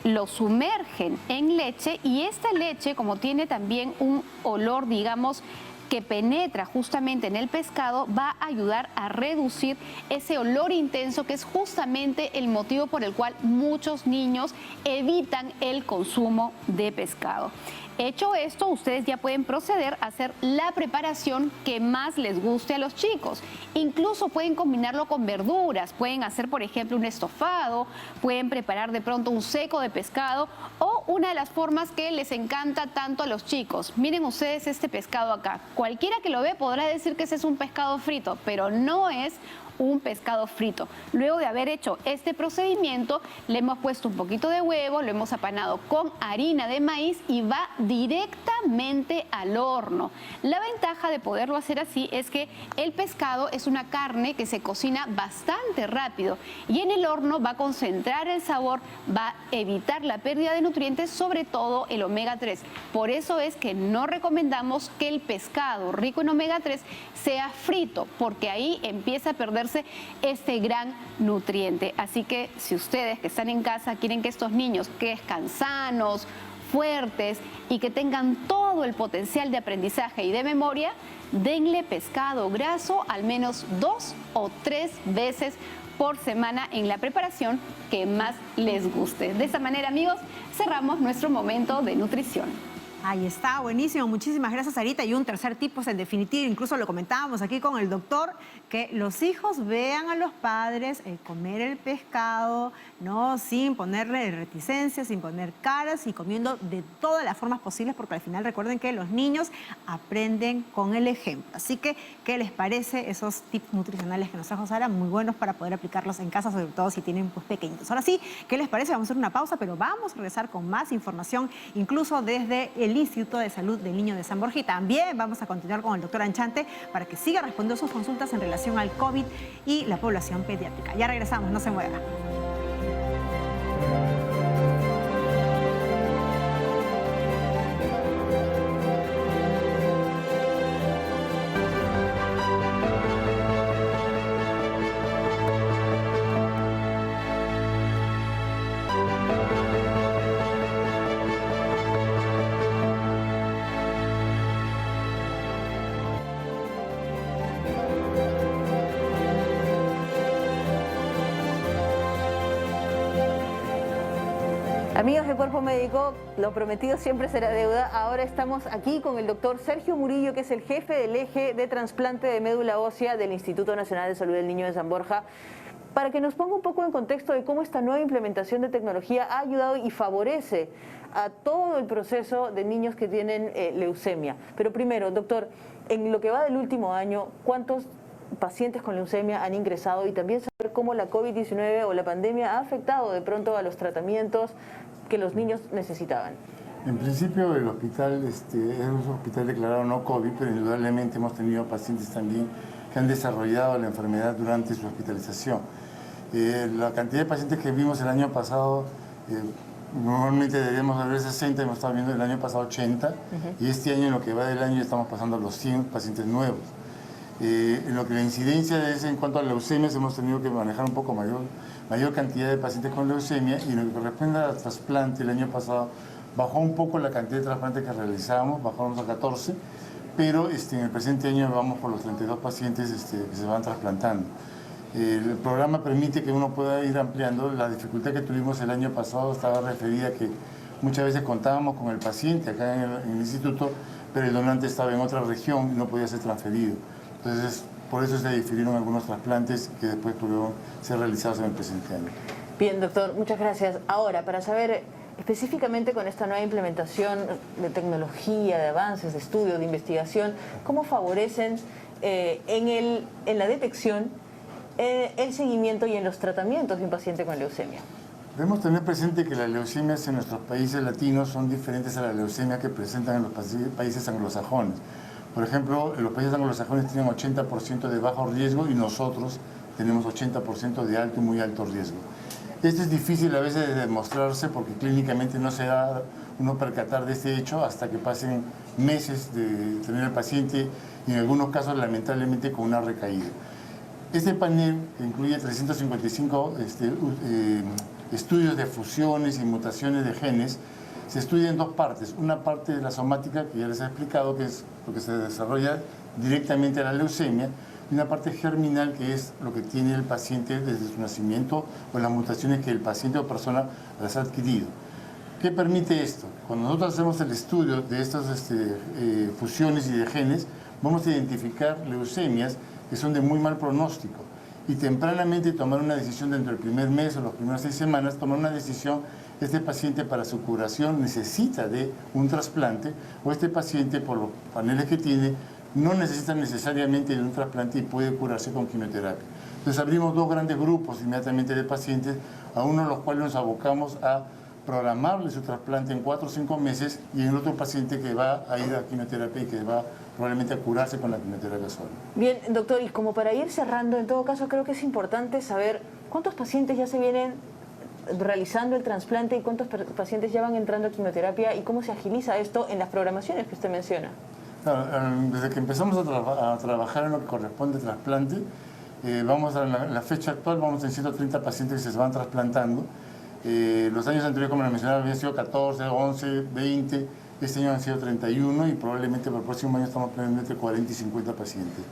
Speaker 3: lo sumergen en leche y esta leche, como tiene también un olor, digamos, que penetra justamente en el pescado, va a ayudar a reducir ese olor intenso que es justamente el motivo por el cual muchos niños evitan el consumo de pescado. Hecho esto, ustedes ya pueden proceder a hacer la preparación que más les guste a los chicos. Incluso pueden combinarlo con verduras, pueden hacer, por ejemplo, un estofado, pueden preparar de pronto un seco de pescado o una de las formas que les encanta tanto a los chicos. Miren ustedes este pescado acá. Cualquiera que lo ve podrá decir que ese es un pescado frito, pero no es un pescado frito. Luego de haber hecho este procedimiento, le hemos puesto un poquito de huevo, lo hemos apanado con harina de maíz y va directamente al horno. La ventaja de poderlo hacer así es que el pescado es una carne que se cocina bastante rápido y en el horno va a concentrar el sabor, va a evitar la pérdida de nutrientes, sobre todo el omega 3. Por eso es que no recomendamos que el pescado rico en omega 3 sea frito, porque ahí empieza a perderse este gran nutriente. Así que si ustedes que están en casa quieren que estos niños crezcan sanos, fuertes y que tengan todo el potencial de aprendizaje y de memoria, denle pescado graso al menos 2 o 3 veces por semana en la preparación que más les guste. De esta manera, amigos, cerramos nuestro momento de nutrición.
Speaker 2: Ahí está, buenísimo. Muchísimas gracias, Sarita. Y un tercer tip, pues en definitiva, incluso lo comentábamos aquí con el doctor, que los hijos vean a los padres comer el pescado, ¿no? Sin ponerle reticencias, sin poner caras y comiendo de todas las formas posibles, porque al final recuerden que los niños aprenden con el ejemplo. Así que, ¿qué les parece esos tips nutricionales que nos trajo Sara? Muy buenos para poder aplicarlos en casa, sobre todo si tienen pues pequeñitos. Ahora sí, ¿qué les parece? Vamos a hacer una pausa, pero vamos a regresar con más información, incluso desde el Instituto de Salud del Niño de San Borja. Y también vamos a continuar con el doctor Anchante para que siga respondiendo sus consultas en relación al COVID y la población pediátrica. Ya regresamos, no se muevan.
Speaker 1: Amigos de Cuerpo Médico, lo prometido siempre será deuda. Ahora estamos aquí con el doctor Sergio Murillo, que es el jefe del eje de trasplante de médula ósea del Instituto Nacional de Salud del Niño de San Borja, para que nos ponga un poco en contexto de cómo esta nueva implementación de tecnología ha ayudado y favorece a todo el proceso de niños que tienen leucemia. Pero primero, doctor, en lo que va del último año, ¿cuántos pacientes con leucemia han ingresado? Y también saber cómo la COVID-19 o la pandemia ha afectado de pronto a los tratamientos que los niños necesitaban.
Speaker 10: En principio el hospital es un hospital declarado no COVID, pero indudablemente hemos tenido pacientes también que han desarrollado la enfermedad durante su hospitalización. La cantidad de pacientes que vimos el año pasado, normalmente debemos haber 60, hemos estado viendo el año pasado 80, y este año en lo que va del año estamos pasando a los 100 pacientes nuevos. En lo que la incidencia es en cuanto a leucemias, hemos tenido que manejar un poco mayor cantidad de pacientes con leucemia, y en lo que corresponde al trasplante, el año pasado bajó un poco la cantidad de trasplantes que realizábamos, bajamos a 14, pero en el presente año vamos por los 32 pacientes que se van trasplantando. El programa permite que uno pueda ir ampliando. La dificultad que tuvimos el año pasado estaba referida a que muchas veces contábamos con el paciente acá en el instituto, pero el donante estaba en otra región y no podía ser transferido. Entonces, por eso se difirieron algunos trasplantes que después pudieron ser realizados en el presente año.
Speaker 1: Bien, doctor, muchas gracias. Ahora, para saber específicamente con esta nueva implementación de tecnología, de avances, de estudio, de investigación, ¿cómo favorecen en la detección, el seguimiento y en los tratamientos de un paciente con leucemia?
Speaker 10: Debemos tener presente que las leucemias en nuestros países latinos son diferentes a las leucemias que presentan en los países anglosajones. Por ejemplo, los países anglosajones tienen 80% de bajo riesgo y nosotros tenemos 80% de alto y muy alto riesgo. Esto es difícil a veces de demostrarse porque clínicamente no se da uno percatar de este hecho hasta que pasen meses de tener al paciente y en algunos casos lamentablemente con una recaída. Este panel, que incluye 355 estudios de fusiones y mutaciones de genes, se estudia en dos partes. Una parte de la somática, que ya les he explicado, que es lo que se desarrolla directamente a la leucemia, y una parte germinal, que es lo que tiene el paciente desde su nacimiento o las mutaciones que el paciente o persona las ha adquirido. ¿Qué permite esto? Cuando nosotros hacemos el estudio de estas fusiones y de genes, vamos a identificar leucemias que son de muy mal pronóstico y tempranamente tomar una decisión dentro del primer mes o las primeras 6 semanas, tomar una decisión: este paciente para su curación necesita de un trasplante, o este paciente por los paneles que tiene no necesita necesariamente de un trasplante y puede curarse con quimioterapia. Entonces abrimos dos grandes grupos inmediatamente de pacientes, a uno de los cuales nos abocamos a programarle su trasplante en 4 o 5 meses, y en otro paciente que va a ir a quimioterapia y que va probablemente a curarse con la quimioterapia sola.
Speaker 1: Bien, doctor, y como para ir cerrando, en todo caso creo que es importante saber cuántos pacientes ya se vienen realizando el trasplante y cuántos pacientes ya van entrando a quimioterapia y cómo se agiliza esto en las programaciones que usted menciona.
Speaker 10: Claro, desde que empezamos a trabajar en lo que corresponde al trasplante, vamos a la fecha actual, vamos en 130 pacientes que se van trasplantando. Los años anteriores, como les mencionaba, habían sido 14, 11, 20. Este año han sido 31 y probablemente para el próximo año estamos planeando entre 40 y 50 pacientes.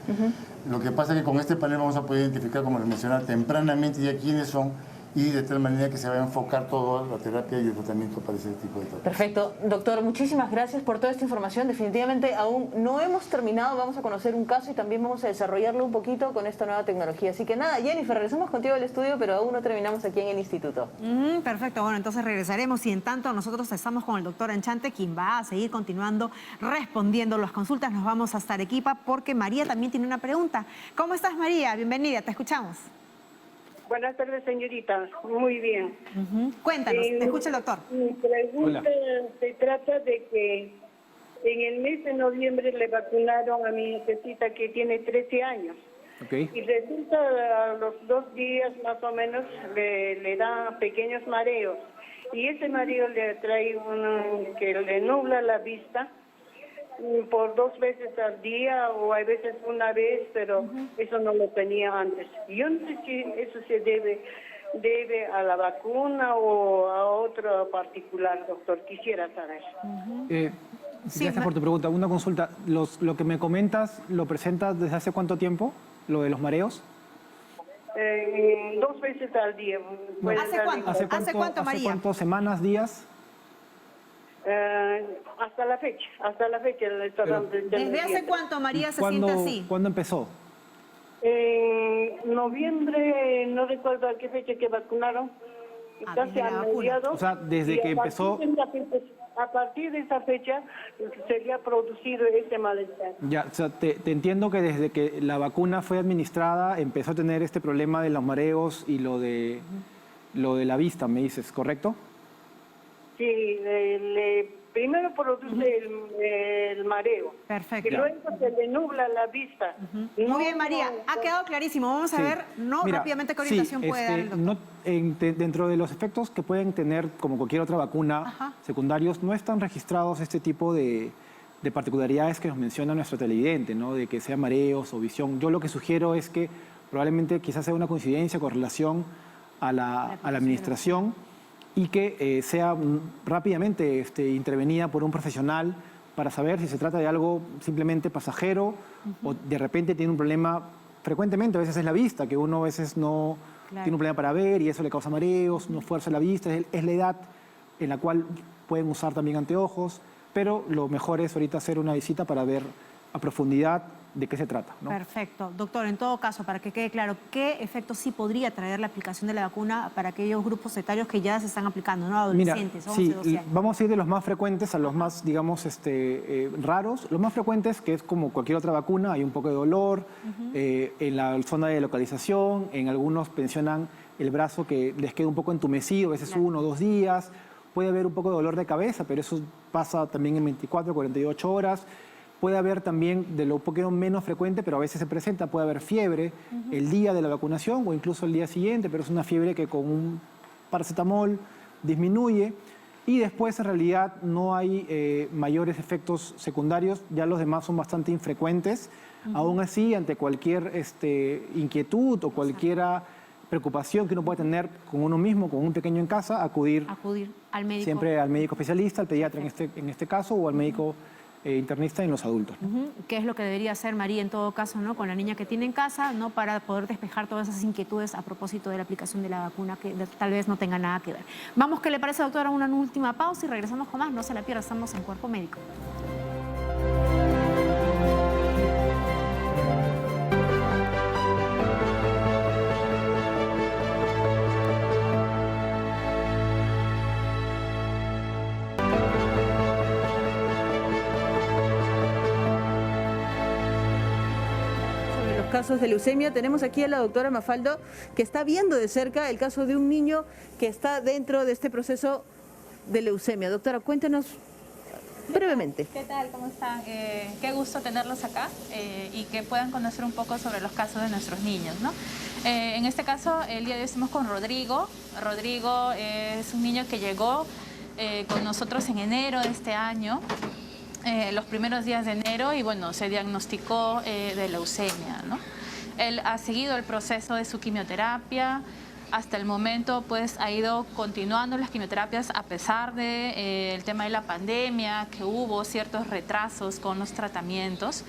Speaker 10: Lo que pasa es que con este panel vamos a poder identificar, como les mencionaba, tempranamente ya quiénes son y de tal manera que se vaya a enfocar toda la terapia y el tratamiento para ese tipo de tratamiento.
Speaker 1: Perfecto. Doctor, muchísimas gracias por toda esta información. Definitivamente aún no hemos terminado, vamos a conocer un caso y también vamos a desarrollarlo un poquito con esta nueva tecnología. Así que nada, Jennifer, regresamos contigo al estudio, pero aún no terminamos aquí en el instituto.
Speaker 2: Perfecto, bueno, entonces regresaremos y en tanto nosotros estamos con el doctor Anchante, quien va a seguir continuando respondiendo las consultas. Nos vamos hasta Arequipa porque María también tiene una pregunta. ¿Cómo estás, María? Bienvenida, te escuchamos.
Speaker 7: Buenas tardes, señorita. Muy bien.
Speaker 2: Cuéntanos, te escucha el doctor.
Speaker 7: Mi pregunta se trata de que en el mes de noviembre le vacunaron a mi nietecita que tiene 13 años. Y resulta a los 2 días más o menos le da pequeños mareos. Y ese mareo le trae que le nubla la vista por 2 veces al día o hay veces una vez, pero eso no lo tenía antes. Yo no sé si eso se debe a la vacuna o a otro particular, doctor. Quisiera saber.
Speaker 4: Gracias por tu pregunta. Una consulta. Lo que me comentas, ¿lo presentas desde hace cuánto tiempo? ¿Lo de los mareos?
Speaker 7: 2 veces al día.
Speaker 2: ¿Hace cuánto, María?
Speaker 4: ¿Hace cuántas semanas, días?
Speaker 7: Hasta la fecha le está dando.
Speaker 2: ¿Desde hace cuánto, María, se siente así?
Speaker 4: ¿Cuándo empezó?
Speaker 7: En noviembre, no recuerdo a qué fecha que vacunaron. Casi a mediados.
Speaker 4: O sea, desde que empezó...
Speaker 7: A partir de esa fecha sería producido ese malestar.
Speaker 4: Ya, o sea, te entiendo que desde que la vacuna fue administrada empezó a tener este problema de los mareos y lo de la vista, me dices, ¿correcto?
Speaker 7: Sí, primero produce el mareo.
Speaker 2: Perfecto.
Speaker 7: Y luego se le nubla la vista.
Speaker 2: Muy bien, María. Ha quedado clarísimo. Vamos a ver rápidamente qué orientación puede dar el doctor.
Speaker 4: Dentro de los efectos que pueden tener, como cualquier otra vacuna, secundarios, no están registrados este tipo de particularidades que nos menciona nuestro televidente, ¿no? De que sea mareos o visión. Yo lo que sugiero es que probablemente quizás sea una coincidencia con relación a la administración y que sea rápidamente intervenida por un profesional para saber si se trata de algo simplemente pasajero o de repente tiene un problema, frecuentemente a veces es la vista, que uno a veces no tiene un problema para ver y eso le causa mareos, no fuerza la vista, es la edad en la cual pueden usar también anteojos, pero lo mejor es ahorita hacer una visita para ver a profundidad de qué se trata, ¿no?
Speaker 2: Perfecto. Doctor, en todo caso, para que quede claro, ¿qué efectos sí podría traer la aplicación de la vacuna para aquellos grupos etarios que ya se están aplicando, ¿no? Adolescentes, 11, 12 años.
Speaker 4: Vamos a ir de los más frecuentes a los más, digamos, raros. Los más frecuentes, que es como cualquier otra vacuna, hay un poco de dolor en la zona de localización, en algunos mencionan el brazo que les queda un poco entumecido, a veces 1 o 2 días. Puede haber un poco de dolor de cabeza, pero eso pasa también en 24 o 48 horas. Puede haber también, de lo poquito menos frecuente, pero a veces se presenta, puede haber fiebre el día de la vacunación o incluso el día siguiente, pero es una fiebre que con un paracetamol disminuye y después en realidad no hay mayores efectos secundarios, ya los demás son bastante infrecuentes. Aún así, ante cualquier inquietud o cualquier preocupación que uno pueda tener con uno mismo, con un pequeño en casa, acudir
Speaker 2: al médico.
Speaker 4: Siempre al médico especialista, al pediatra en este caso, o al médico internista en los adultos, ¿no?
Speaker 2: ¿Qué es lo que debería hacer María en todo caso, ¿no? Con la niña que tiene en casa, ¿no? Para poder despejar todas esas inquietudes a propósito de la aplicación de la vacuna que tal vez no tenga nada que ver. Vamos, ¿qué le parece, doctora? Una última pausa y regresamos con más. No se la pierda, estamos en Cuerpo Médico.
Speaker 1: Casos de leucemia. Tenemos aquí a la doctora Mafaldo, que está viendo de cerca el caso de un niño que está dentro de este proceso de leucemia. Doctora, cuéntenos brevemente.
Speaker 11: ¿Qué tal? ¿Cómo están? Qué gusto tenerlos acá y que puedan conocer un poco sobre los casos de nuestros niños, ¿no? En este caso, el día de hoy estamos con Rodrigo. Rodrigo es un niño que llegó con nosotros en enero de este año. Los primeros días de enero y bueno, se diagnosticó de leucemia, ¿no? Él ha seguido el proceso de su quimioterapia, Hasta el momento pues ha ido continuando las quimioterapias a pesar de el tema de la pandemia, que hubo ciertos retrasos con los tratamientos.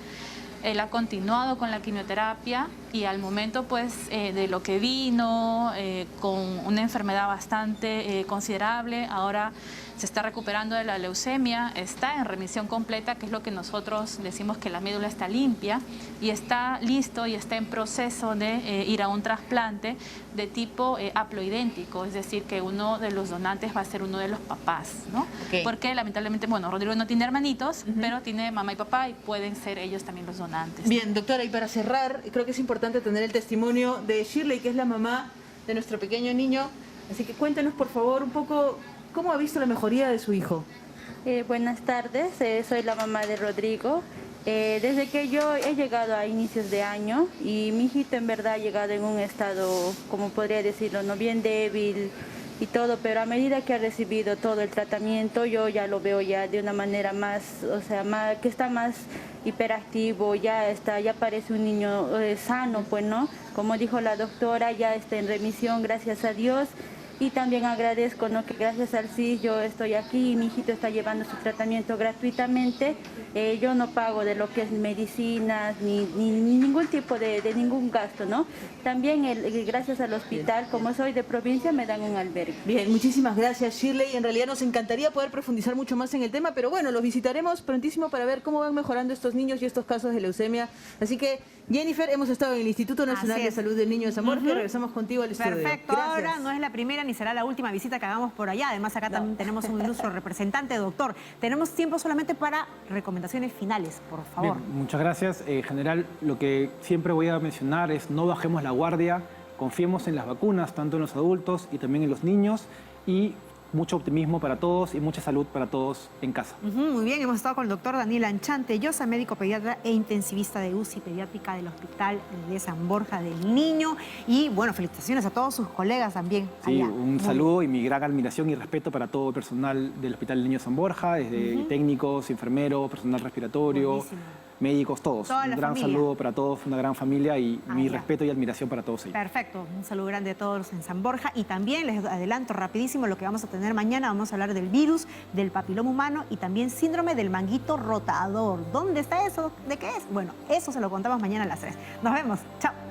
Speaker 11: Él ha continuado con la quimioterapia y al momento pues de lo que vino con una enfermedad bastante considerable, ahora se está recuperando de la leucemia, está en remisión completa, que es lo que nosotros decimos que la médula está limpia, y está listo y está en proceso de ir a un trasplante de tipo haploidéntico, es decir, que uno de los donantes va a ser uno de los papás, ¿no? Okay. Porque lamentablemente, bueno, Rodrigo no tiene hermanitos, pero tiene mamá y papá y pueden ser ellos también los donantes.
Speaker 1: Bien, doctora, y para cerrar, creo que es importante tener el testimonio de Shirley, que es la mamá de nuestro pequeño niño, así que cuéntenos por favor un poco cómo ha visto la mejoría de su hijo.
Speaker 12: Buenas tardes, soy la mamá de Rodrigo. Desde que yo he llegado a inicios de año y mi hijito en verdad ha llegado en un estado, como podría decirlo, no bien débil y todo, pero a medida que ha recibido todo el tratamiento yo ya lo veo ya de una manera más, o sea, que está más hiperactivo, ya parece un niño sano, pues, ¿no? Como dijo la doctora, ya está en remisión, gracias a Dios. Y también agradezco, ¿no?, que gracias al CIS yo estoy aquí y mi hijito está llevando su tratamiento gratuitamente. Yo no pago de lo que es medicinas ni ningún tipo de ningún gasto, ¿no? También gracias al hospital, como soy de provincia, me dan un albergue.
Speaker 1: Bien, muchísimas gracias, Shirley. En realidad nos encantaría poder profundizar mucho más en el tema, pero bueno, los visitaremos prontísimo para ver cómo van mejorando estos niños y estos casos de leucemia. Así que, Jennifer, hemos estado en el Instituto Nacional de Salud del Niño de San Borja y regresamos contigo al estudio.
Speaker 2: Perfecto,
Speaker 1: gracias.
Speaker 2: Ahora no es la primera ni será la última visita que hagamos por allá. Además, acá también tenemos un ilustre representante, doctor. Tenemos tiempo solamente para recomendaciones finales, por favor.
Speaker 4: Bien, muchas gracias. En general, lo que siempre voy a mencionar es no bajemos la guardia, confiemos en las vacunas, tanto en los adultos y también en los niños, y mucho optimismo para todos y mucha salud para todos en casa.
Speaker 2: Muy bien, hemos estado con el doctor Daniel Anchante Llosa, médico pediatra e intensivista de UCI pediátrica del Hospital de San Borja del Niño. Y bueno, felicitaciones a todos sus colegas también.
Speaker 4: Sí,
Speaker 2: allá.
Speaker 4: un saludo y mi gran admiración y respeto para todo el personal del Hospital del Niño de San Borja, desde técnicos, enfermeros, personal respiratorio,
Speaker 2: buenísimo,
Speaker 4: médicos, todos. Un gran saludo para todos, una gran familia y mi respeto y admiración para todos ellos.
Speaker 2: Perfecto, un saludo grande a todos en San Borja. Y también les adelanto rapidísimo lo que vamos a tener mañana. Vamos a hablar del virus, del papiloma humano y también síndrome del manguito rotador. ¿Dónde está eso? ¿De qué es? Bueno, eso se lo contamos mañana a las 3. Nos vemos. Chao.